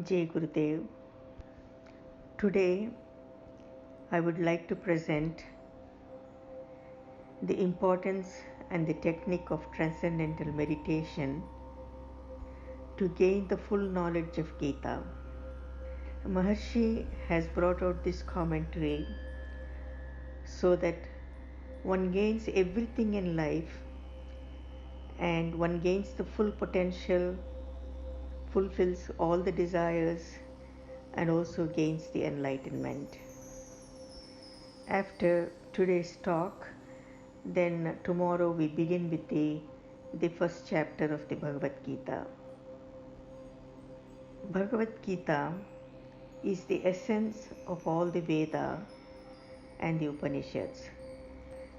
Jai Gurudev. Today I would like to present the importance and the technique of Transcendental Meditation to gain the full knowledge of Gita. Maharshi has brought out this commentary so that one gains everything in life and one gains the full potential, fulfills all the desires, and also gains the enlightenment. After today's talk, then tomorrow we begin with the first chapter of the Bhagavad Gita. Bhagavad Gita is the essence of all the Veda and the Upanishads.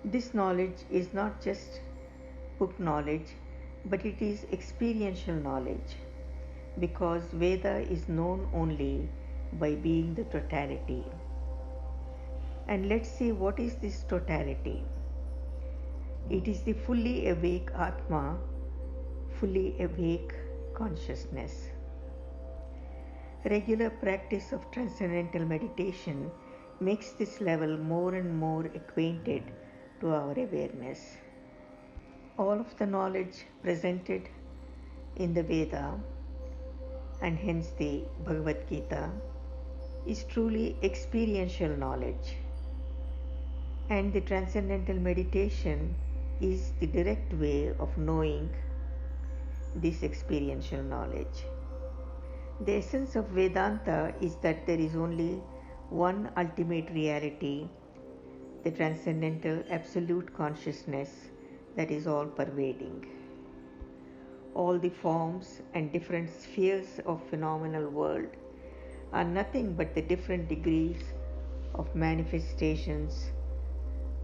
This knowledge is not just book knowledge, but it is experiential knowledge, because Veda is known only by being the totality. And let's see, what is this totality? It is the fully awake Atma, fully awake consciousness. Regular practice of transcendental meditation makes this level more and more acquainted to our awareness. All of the knowledge presented in the Veda, and hence the Bhagavad Gita, is truly experiential knowledge. And the transcendental meditation is the direct way of knowing this experiential knowledge. The essence of Vedanta is that there is only one ultimate reality, the transcendental absolute consciousness that is all pervading. All the forms and different spheres of phenomenal world are nothing but the different degrees of manifestations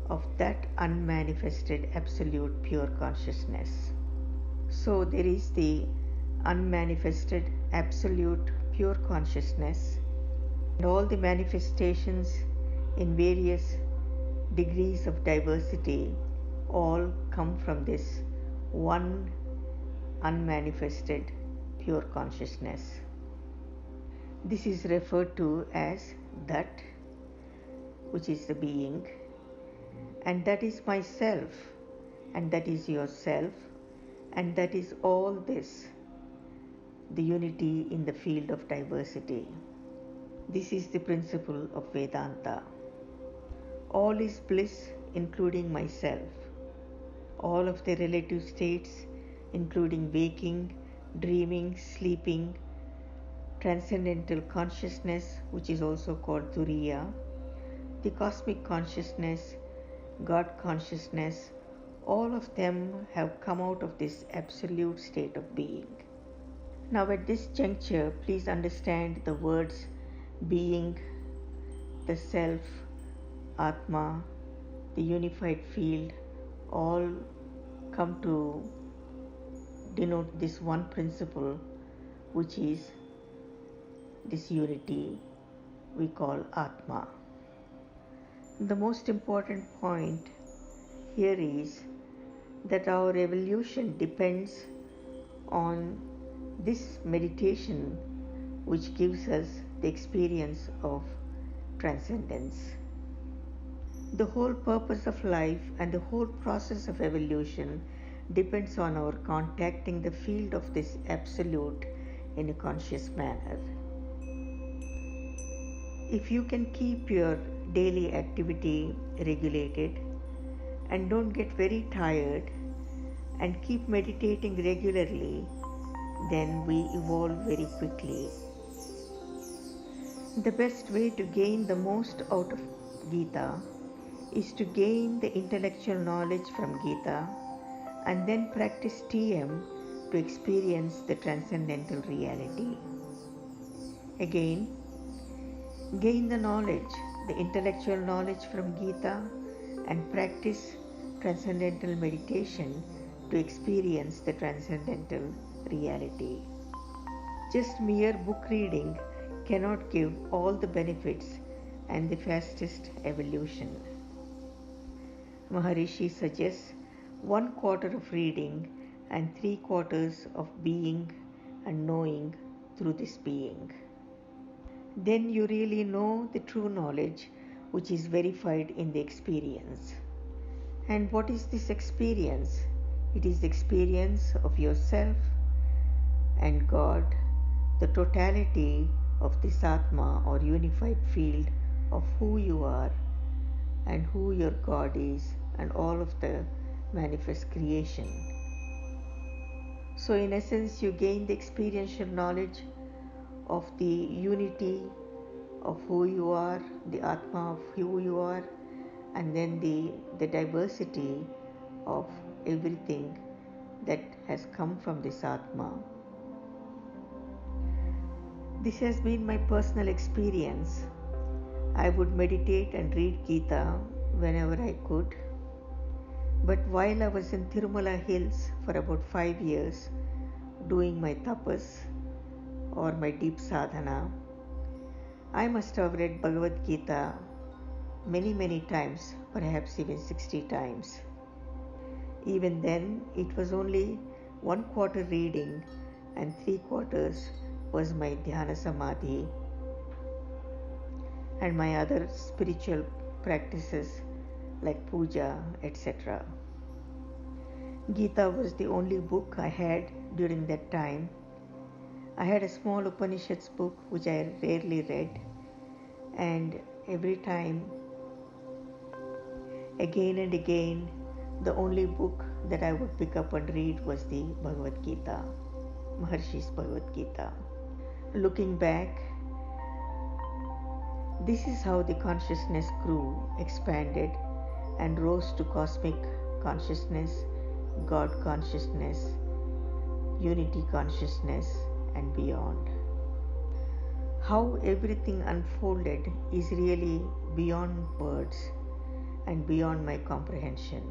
of that unmanifested absolute pure consciousness. So there is the unmanifested absolute pure consciousness, and all the manifestations in various degrees of diversity all come from this one unmanifested pure consciousness. This is referred to as that, which is the being, and that is myself, and that is yourself, and that is all this, the unity in the field of diversity. This is the principle of Vedanta. All is bliss, including myself. All of the relative states, including waking, dreaming, sleeping, transcendental consciousness, which is also called Turiya, the cosmic consciousness, God consciousness, all of them have come out of this absolute state of being. Now at this juncture, please understand the words being, the self, Atma, the unified field, all come to denote this one principle, which is this unity we call Atma. The most important point here is that our evolution depends on this meditation, which gives us the experience of transcendence. The whole purpose of life and the whole process of evolution depends on our contacting the field of this absolute in a conscious manner. If you can keep your daily activity regulated and don't get very tired and keep meditating regularly, then we evolve very quickly. The best way to gain the most out of Gita is to gain the intellectual knowledge from Gita and then practice TM to experience the transcendental reality. Again, gain the knowledge, the intellectual knowledge from Gita, and practice transcendental meditation to experience the transcendental reality. Just mere book reading cannot give all the benefits and the fastest evolution. Maharishi suggests 1/4 of reading and 3/4 of being and knowing through this being. then you really know the true knowledge which is verified in the experience. And what is this experience? It is the experience of yourself and God, the totality of this Atma or unified field of who you are and who your God is and all of the manifest creation. So in essence, you gain the experiential knowledge of the unity of who you are, the Atma of who you are, and then the diversity of everything that has come from this Atma. This has been my personal experience. I would meditate and read Gita whenever I could. But while I was in Tirumala Hills for about 5 years doing my tapas or my deep sadhana, I must have read Bhagavad Gita many times, perhaps even 60 times. Even then, it was only 1/4 reading and 3/4 was my dhyana samadhi and my other spiritual practices like puja, etc. Gita was the only book I had during that time. I had a small Upanishads book which I rarely read, and every time, again and again, the only book that I would pick up and read was the Bhagavad Gita, Maharishi's Bhagavad Gita. Looking back, this is how the consciousness grew, expanded, and rose to cosmic consciousness, God consciousness, unity consciousness, and beyond. How everything unfolded is really beyond words and beyond my comprehension.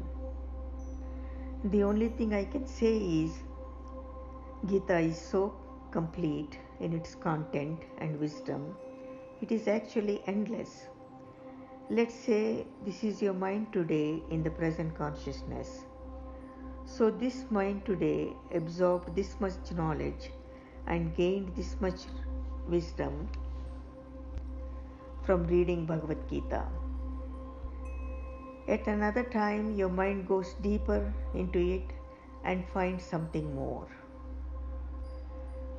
The only thing I can say is Gita is so complete in its content and wisdom. It is actually endless. Let's say this is your mind today in the present consciousness. So this mind today absorbed this much knowledge and gained this much wisdom from reading Bhagavad Gita. At another time, your mind goes deeper into it and finds something more.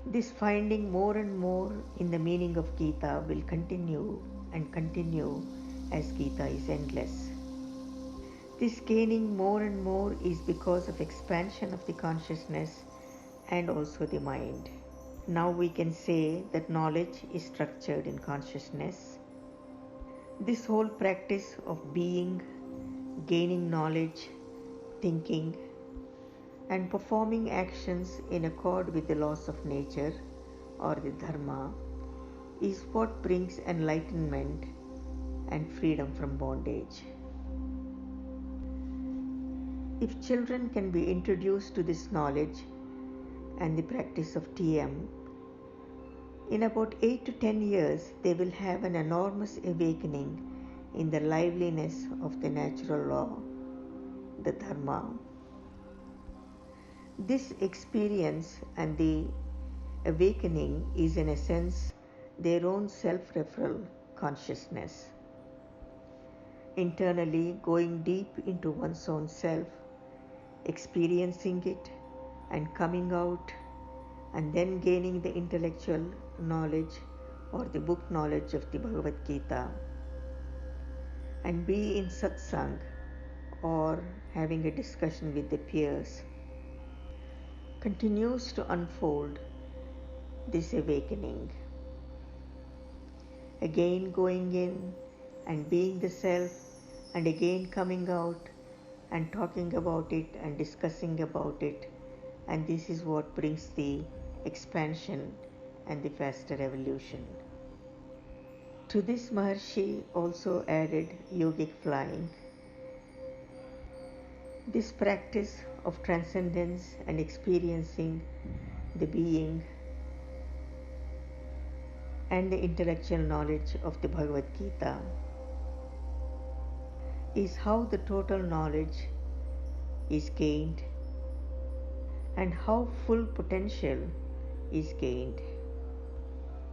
This finding more and more in the meaning of Gita will continue and continue as Gita is endless. This gaining more and more is because of expansion of the consciousness and also the mind. Now we can say that knowledge is structured in consciousness. This whole practice of being, gaining knowledge, thinking, and performing actions in accord with the laws of nature or the dharma is what brings enlightenment and freedom from bondage. If children can be introduced to this knowledge and the practice of TM, in about 8 to 10 years they will have an enormous awakening in the liveliness of the natural law, the dharma. This experience and the awakening is in a sense their own self-referral consciousness. Internally going deep into one's own self, experiencing it and coming out and then gaining the intellectual knowledge or the book knowledge of the Bhagavad Gita and be in satsang or having a discussion with the peers continues to unfold this awakening. Again going in and being the self and again coming out and talking about it and discussing about it, and this is what brings the expansion and the faster evolution. To this Maharshi also added yogic flying. This practice of transcendence and experiencing the being and the intellectual knowledge of the Bhagavad Gita is how the total knowledge is gained and how full potential is gained.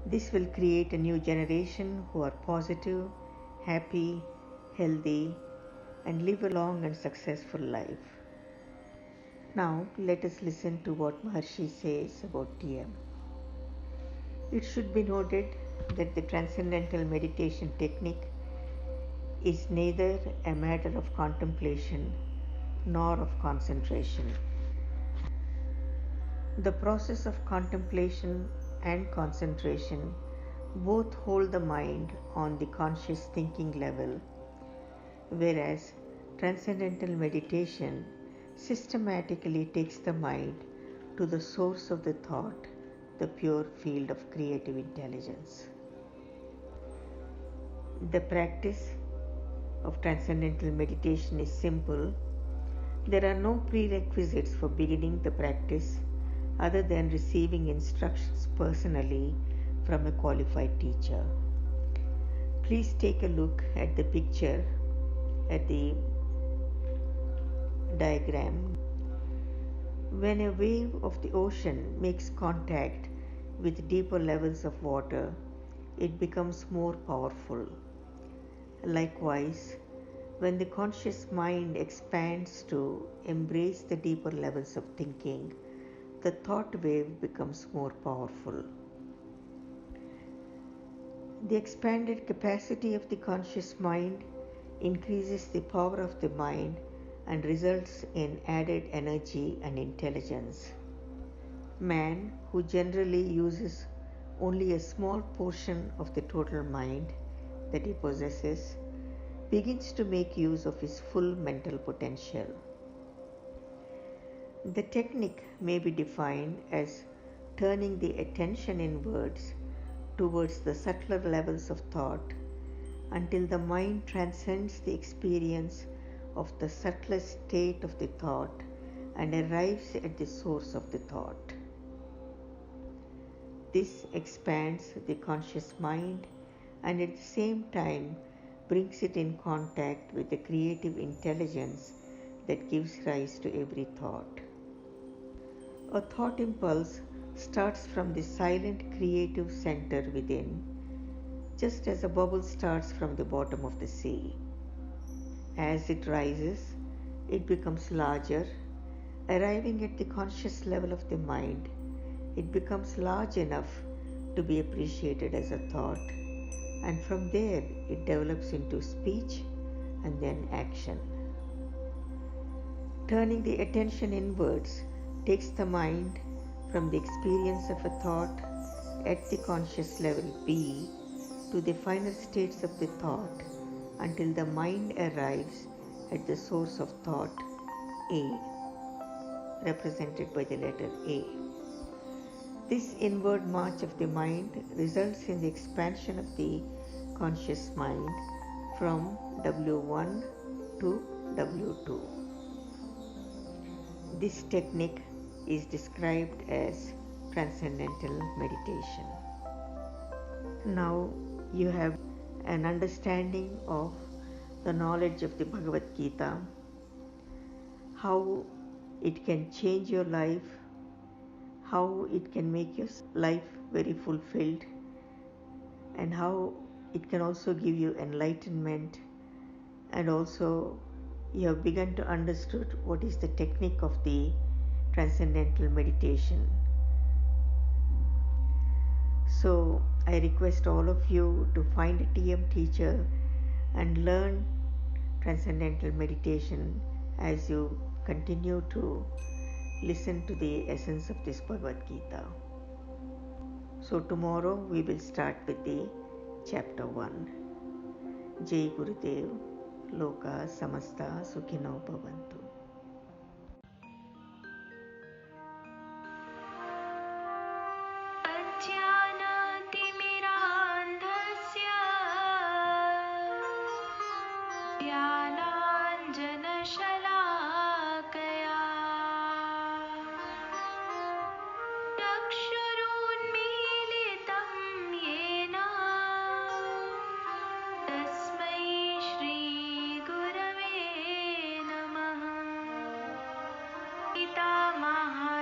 This will create a new generation who are positive, happy, healthy, and live a long and successful life. Now, let us listen to what Maharshi says about TM. It should be noted that the Transcendental Meditation technique is neither a matter of contemplation nor of concentration. The process of contemplation and concentration both hold the mind on the conscious thinking level, whereas Transcendental Meditation systematically takes the mind to the source of the thought, the pure field of creative intelligence. The practice of Transcendental Meditation is simple. There are no prerequisites for beginning the practice other than receiving instructions personally from a qualified teacher. Please take a look at the picture at the diagram. When a wave of the ocean makes contact with deeper levels of water, it becomes more powerful. Likewise, when the conscious mind expands to embrace the deeper levels of thinking, the thought wave becomes more powerful. The expanded capacity of the conscious mind increases the power of the mind and results in added energy and intelligence. Man, who generally uses only a small portion of the total mind that he possesses, begins to make use of his full mental potential. The technique may be defined as turning the attention inwards towards the subtler levels of thought until the mind transcends the experience of the subtlest state of the thought and arrives at the source of the thought. This expands the conscious mind and at the same time brings it in contact with the creative intelligence that gives rise to every thought. A thought impulse starts from the silent creative center within, just as a bubble starts from the bottom of the sea. As it rises, it becomes larger, arriving at the conscious level of the mind. It becomes large enough to be appreciated as a thought, and from there it develops into speech and then action. Turning the attention inwards takes the mind from the experience of a thought at the conscious level B to the final states of the thought until the mind arrives at the source of thought A, represented by the letter A. This inward march of the mind results in the expansion of the conscious mind from W1 to W2. This technique is described as Transcendental Meditation. Now you have an understanding of the knowledge of the Bhagavad Gita, how it can change your life, how it can make your life very fulfilled, and how it can also give you enlightenment, and also you have begun to understand what is the technique of the Transcendental Meditation. So I request all of you to find a TM teacher and learn Transcendental Meditation as you continue to listen to the essence of this Bhagavad Gita. So tomorrow we will start with the chapter 1. Jai Gurudev, Loka Samasta Sukhino Bhavantu. Maharishiji.